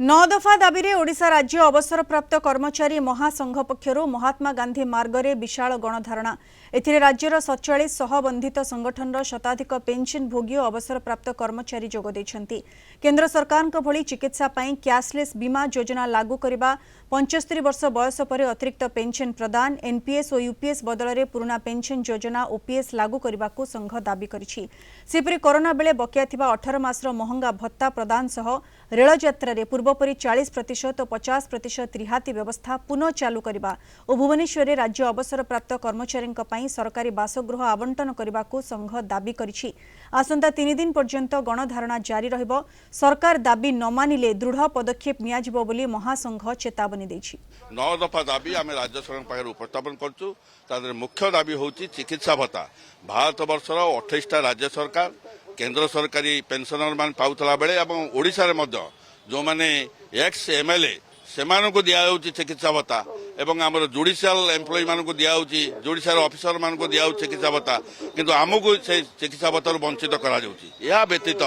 नौ दफा दाबी रे ओडिशा राज्य अवसरप्राप्त कर्मचारी महासंघ पक्षर महात्मा गांधी मार्गरे विशाल गणधारणा एथिरे राज्यर 47 बंधित संगठन शताधिक पेंशन भोगी और अवसरप्राप्त कर्मचारी जोग देछंती। केंद्र सरकार को भली चिकित्सा पाई कैशलेस बीमा योजना लागू करबा 75 वर्ष बयस पर अतिरिक्त पेंशन प्रदान एनपीएस और यूपीएस बदल में पुराना पेंशन योजना ओपीएस लागू करने को संघ दाबी करिछि। सेपरि कोरोना बेले बकिया थिबा 18 मासर महंगा भत्ता प्रदान सह रेल यात्रा रे पूर्वपरि 40% और 50% रिहाती व्यवस्था पुनः चालू करबा और भुवनेश्वर राज्य अवसरप्राप्त कर्मचारी सरकारी बासगृह आवंटन करने को संघ दाबी करिछि। आसंता 3 दिन पर्यंत गणधारणा जारी रहिबो। सरकार दाबी न मानिले दृढ़ पदक्षेप नियाजिबो बोली महासंघ चेतावनी दैछि। 9 दफा दाबी आम राज्य सरकार पाखे उपस्थापन करछु। तादर मुख्य दाबी होची चिकित्सा भत्ता। भारत वर्षर 28टा राज्य सरकार केंद्र सरकारी पेंशनर मान पाउतला बेले एवं ओडिशा रे मध्य जो माने एक्स एमएलए सेमान को दिया होची चिकित्सा भत्ता एवं आमर जुडिशियल एम्प्लॉय मान को दिया होची जुडिशियल ऑफिसर मान को दिया होची चिकित्सा भत्ता किंतु आमको से चिकित्सा भत्ता वंचित करा जाउची। या व्यतीत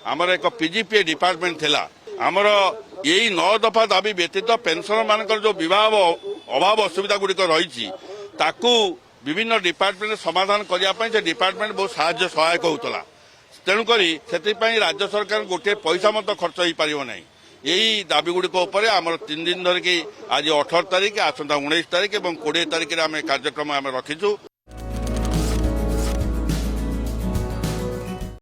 आमर एक पीजीपीए डिपार्टमेंट थिला आमर यही 9 दफा दाबी व्यतीत पेंशनर मानकर जो विभाग अभाव असुविधा गुड़िक रही ताकू विभिन्न डिपार्टमेंट समाधान करने से डिपार्टमेंट बहुत साहाय्य सहायक होता। तेणुक राज्य सरकार गोटे पैसा मत खर्च हो पार ना। यही दाबी गुड़िक आमर 3 दिन धरिकी आज 18 तारिख आसंता 19 तारिख और 20 तारिख कार्यक्रम आम रखीचु।